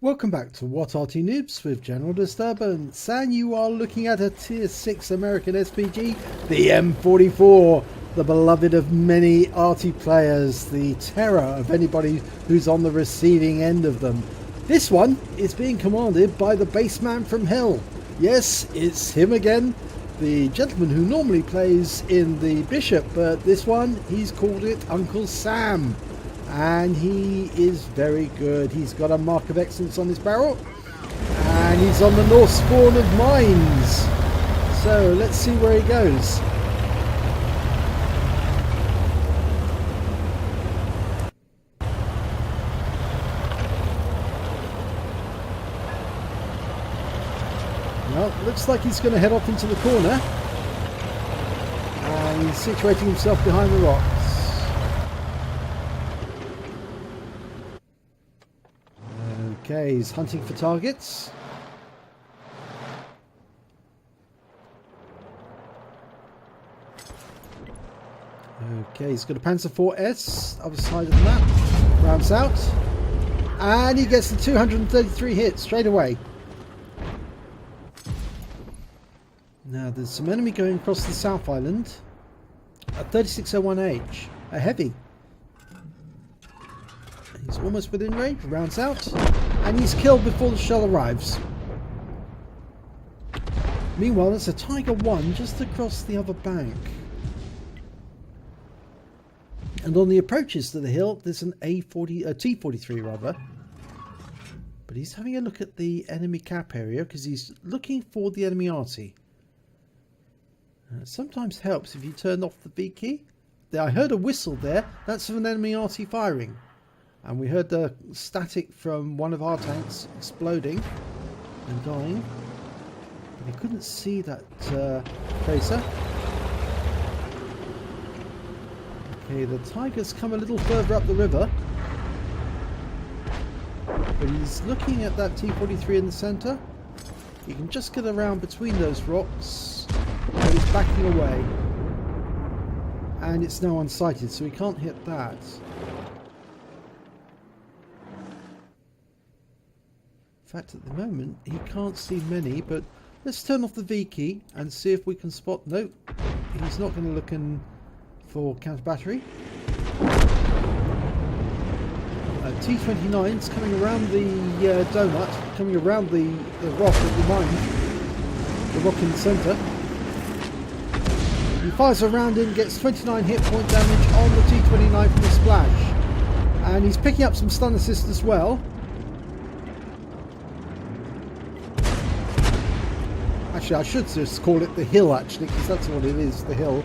Welcome back to What Arty Noobs with General Disturbance, and you are looking at a Tier 6 American SPG, the M44, the beloved of many Arty players, the terror of anybody who's on the receiving end of them. This one is being commanded by the Bassman from Hell. Yes, it's him again, the gentleman who normally plays in the Bishop, but this one, he's called it Uncle Sam. And he is very good. He's got a mark of excellence on his barrel, and he's on the north spawn of mines. So let's see where he goes. Well, looks like he's going to head off into the corner, and he's situating himself behind the rocks. Okay, he's hunting for targets. Okay, he's got a Panzer IV's, other side of the map, rounds out, and he gets the 233 hits straight away. Now there's some enemy going across the South Island, a 3601H, a heavy. He's almost within range, rounds out, and he's killed before the shell arrives. Meanwhile, there's a Tiger 1 just across the other bank. And on the approaches to the hill, there's an T43 rather. But he's having a look at the enemy cap area because he's looking for the enemy Arty. It sometimes helps if you turn off the V key. I heard a whistle there. That's of an enemy Arty firing. And we heard the static from one of our tanks exploding and dying. But we couldn't see that tracer. Okay, the Tiger's come a little further up the river. But he's looking at that T43 in the centre. He can just get around between those rocks. And he's backing away. And it's now unsighted, so he can't hit that. In fact, at the moment he can't see many, but let's turn off the V key and see if we can spot. Nope, he's not going to look in for counter battery. T29's coming around the donut, coming around the rock of the mine, the rock in the centre. He fires a round in, gets 29 hit point damage on the T29 from the splash, and he's picking up some stun assist as well. Actually, I should just call it the hill, actually, because that's what it is, the hill.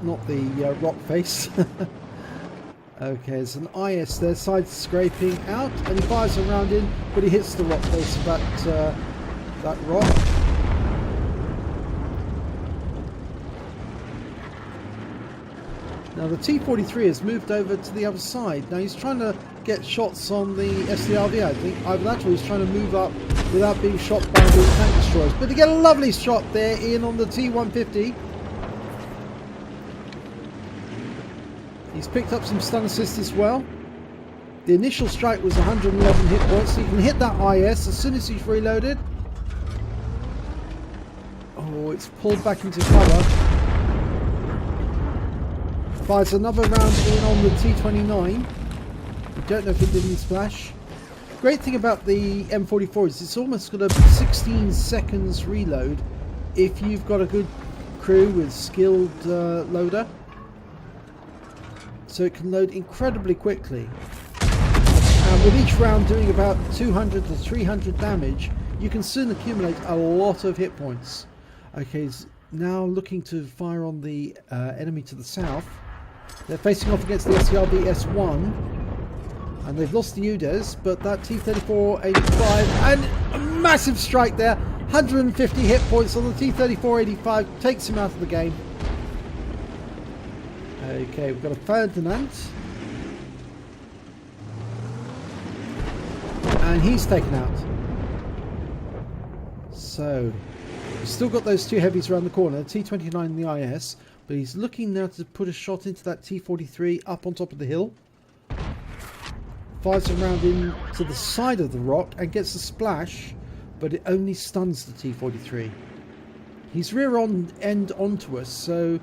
Not the rock face. Okay, there's an IS there, side scraping out, and he fires a round in, but he hits the rock face of that rock. Now the T43 has moved over to the other side. Now he's trying to get shots on the SDRV, I think. Either that or he's trying to move up without being shot by the tank destroyers. But to get a lovely shot there in on the T150. He's picked up some stun assist as well. The initial strike was 111 hit points, so you can hit that IS as soon as he's reloaded. Oh, it's pulled back into cover. Fires another round in on the T29. I don't know if it did any splash. Great thing about the M44 is it's almost got a 16 seconds reload if you've got a good crew with skilled loader. So it can load incredibly quickly. And with each round doing about 200 to 300 damage, you can soon accumulate a lot of hit points. Okay, he's now looking to fire on the enemy to the south. They're facing off against the SCRB S1, and they've lost the UDES, but that T3485, and a massive strike there, 150 hit points on the T3485, takes him out of the game. Okay, we've got a Ferdinand, and he's taken out. So, we've still got those two heavies around the corner, T29 and the IS. But he's looking now to put a shot into that T43 up on top of the hill. fires a round into the side of the rock and gets a splash, but it only stuns the T-43. He's rear end onto us, so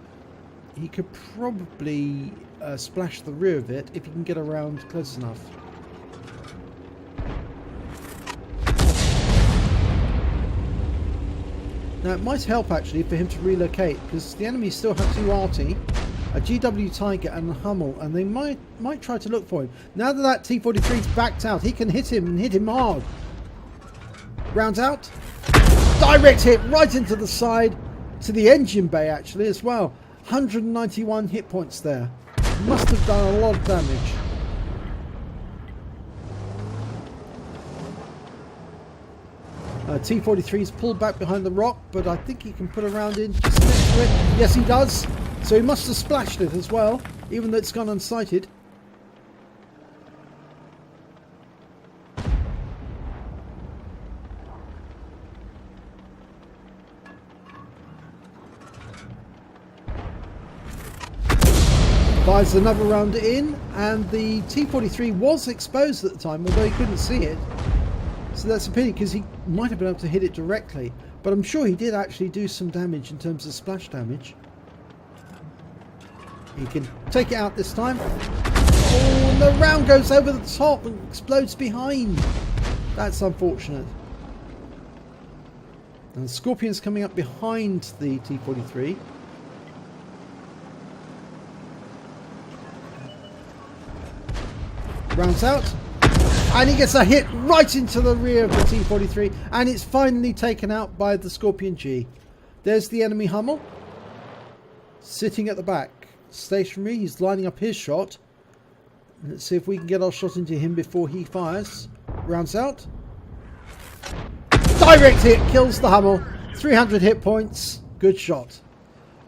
he could probably splash the rear of it if he can get around close enough. Now it might help actually for him to relocate, because the enemy still have two Arty, a GW Tiger and a Hummel, and they might try to look for him. Now that that T-43's backed out, he can hit him and hit him hard. Rounds out. Direct hit right into the side, to the engine bay actually as well. 191 hit points there. Must have done a lot of damage. T-43's pulled back behind the rock, but I think he can put a round in just next to it. Yes, he does. So he must have splashed it as well, even though it's gone unsighted. Fires another round in, and the T-43 was exposed at the time, although he couldn't see it. So that's a pity, because he might have been able to hit it directly. But I'm sure he did actually do some damage in terms of splash damage. He can take it out this time. Oh, and the round goes over the top and explodes behind. That's unfortunate. And the Scorpion's coming up behind the T-43. Rounds out. And he gets a hit right into the rear of the T-43, and it's finally taken out by the Scorpion G. There's the enemy Hummel, sitting at the back, stationary. He's lining up his shot. Let's see if we can get our shot into him before he fires. Rounds out. Direct hit, kills the Hummel. 300 hit points. Good shot.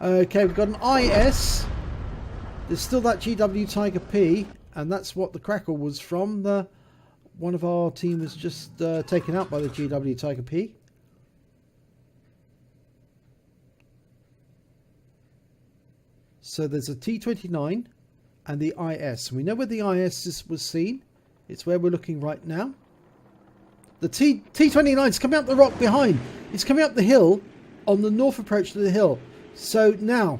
Okay, we've got an IS. There's still that GW Tiger P, and that's what the crackle was from. One of our team was just taken out by the GW Tiger P. So there's a T-29 and the IS. We know where the IS was seen. It's where we're looking right now. The T-29 is coming up the rock behind. It's coming up the hill on the north approach to the hill. So now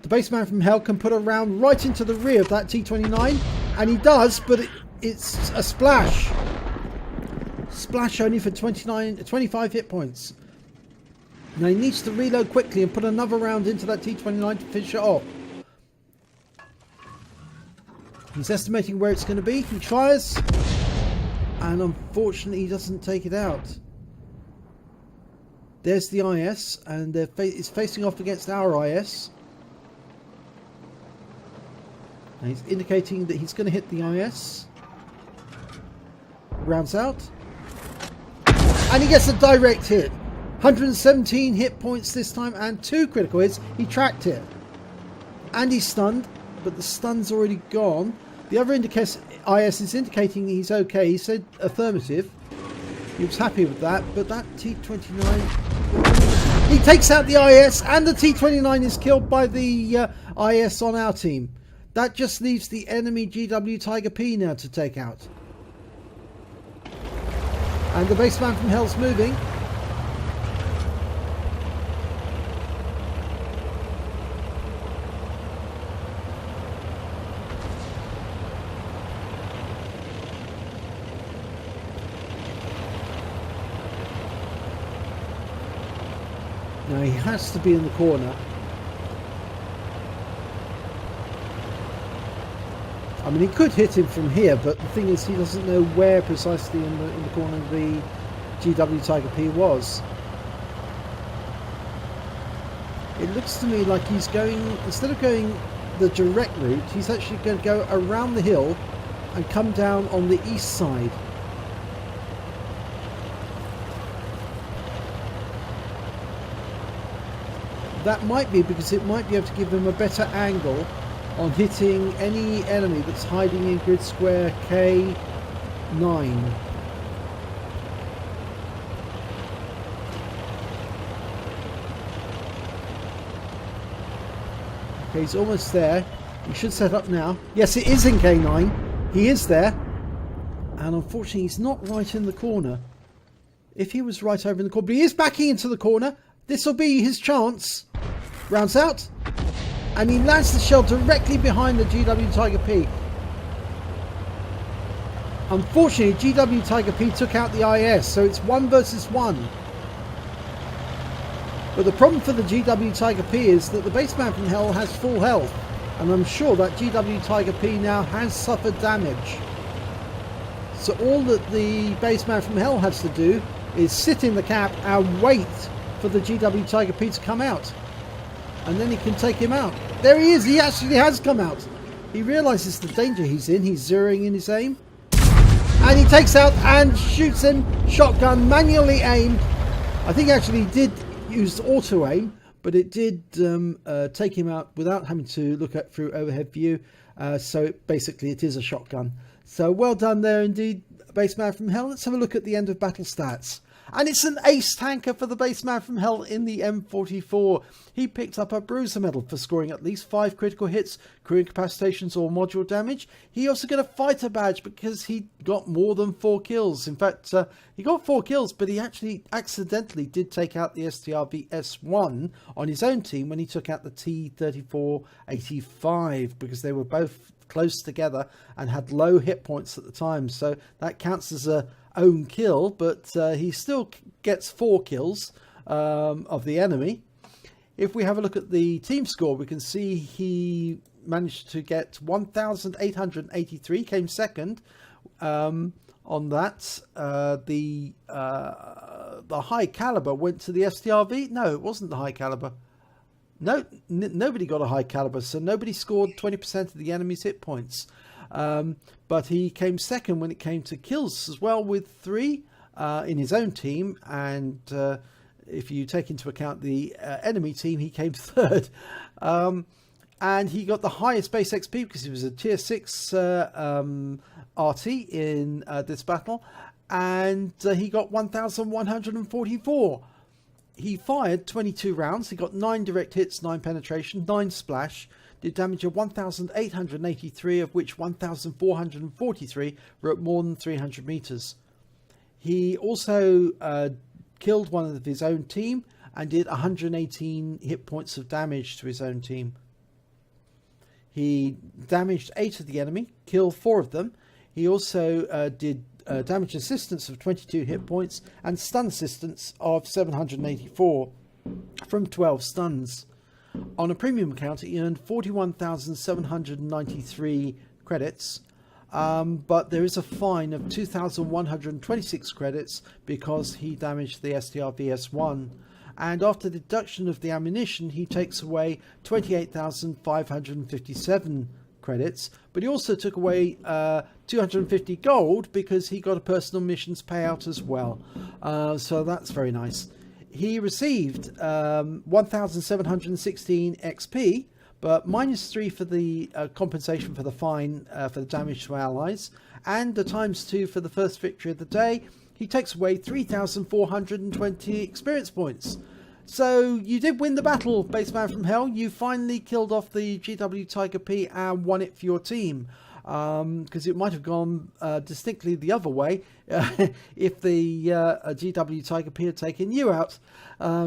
the baseman from hell can put a round right into the rear of that T-29, and he does, but it's a splash. Splash only for 25 hit points. Now he needs to reload quickly and put another round into that T-29 to finish it off. He's estimating where it's going to be. He fires, and unfortunately he doesn't take it out. There's the IS, and it's facing off against our IS. And he's indicating that he's going to hit the IS. Rounds out, and he gets a direct hit. 117 hit points this time and 2 critical hits. He tracked it, and he's stunned, but the stun's already gone. The other IS is indicating he's okay. He said affirmative. He was happy with that, but that T-29, he takes out the IS, and the T-29 is killed by the IS on our team. That just leaves the enemy GW Tiger P now to take out. And the baseman from hell's moving. Now he has to be in the corner. I mean, he could hit him from here, but the thing is, he doesn't know where precisely in the corner the GW Tiger P was. It looks to me like he's going, instead of going the direct route, he's actually going to go around the hill and come down on the east side. That might be because it might be able to give him a better angle on hitting any enemy that's hiding in grid square K9. Okay, he's almost there. He should set up now. Yes, it is in K9. He is there, and unfortunately he's not right in the corner. If he was right over in the corner, but he is backing into the corner. This will be his chance. Rounds out, and he lands the shell directly behind the GW Tiger P. Unfortunately, GW Tiger P took out the IS, so it's 1 versus 1. But the problem for the GW Tiger P is that the Bassman from Hell has full health, and I'm sure that GW Tiger P now has suffered damage. So all that the Bassman from Hell has to do is sit in the cap and wait for the GW Tiger P to come out, and then he can take him out. There he is. He actually has come out. He realizes the danger he's in. He's zeroing in his aim, and he takes out and shoots him. Shotgun, manually aimed. I think actually he did use auto aim, but it did take him out without having to look at through overhead view. So basically it is a shotgun. So well done there indeed, Bassman from Hell. Let's have a look at the end of battle stats. And it's an ace tanker for the Bassman from Hell in the M44. He picked up a bruiser medal for scoring at least 5 critical hits, crew incapacitations or module damage. He also got a fighter badge because he got more than 4 kills. In fact, he got 4 kills, but he actually accidentally did take out the STRV-S1 on his own team when he took out the T-34-85, because they were both close together and had low hit points at the time. So that counts as a own kill, but he still gets 4 kills of the enemy. If we have a look at the team score, we can see he managed to get 1,883, came second on that. The high caliber went to the STRV. No, it wasn't the high caliber. No, nobody got a high caliber, so nobody scored 20% of the enemy's hit points. But he came second when it came to kills as well, with 3 in his own team, and if you take into account the enemy team, he came third. And he got the highest base XP because he was a tier 6 Arty in this battle, and he got 1,144. He fired 22 rounds. He got 9 direct hits, 9 penetration, 9 splash. Did damage of 1,883, of which 1,443 were at more than 300 meters. He also killed one of his own team and did 118 hit points of damage to his own team. He damaged 8 of the enemy, killed 4 of them. He also did damage assistance of 22 hit points and stun assistance of 784 from 12 stuns. On a premium account, he earned 41,793 credits, but there is a fine of 2,126 credits because he damaged the STRV-S1. And after the deduction of the ammunition, he takes away 28,557 credits, but he also took away 250 gold because he got a personal missions payout as well. So that's very nice. He received 1,716 XP, but -3 for the compensation for the fine for the damage to allies, and the ×2 for the first victory of the day. He takes away 3,420 experience points. So you did win the battle, Bassman from Hell. You finally killed off the GW Tiger P and won it for your team. Because it might have gone distinctly the other way if the GW Tiger P had taken you out,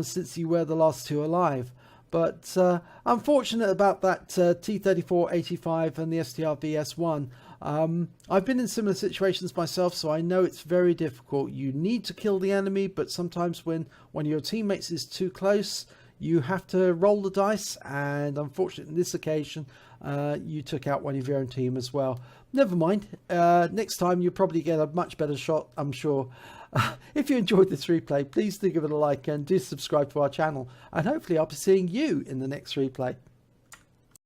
since you were the last 2 alive. But unfortunate about that T-34-85 and the STRV-S1. I've been in similar situations myself, so I know it's very difficult. You need to kill the enemy, but sometimes when one of your teammates is too close, you have to roll the dice, and unfortunately in this occasion you took out one of your own team as well. Never mind, next time you'll probably get a much better shot, I'm sure. If you enjoyed this replay, please do give it a like and do subscribe to our channel, and hopefully I'll be seeing you in the next replay.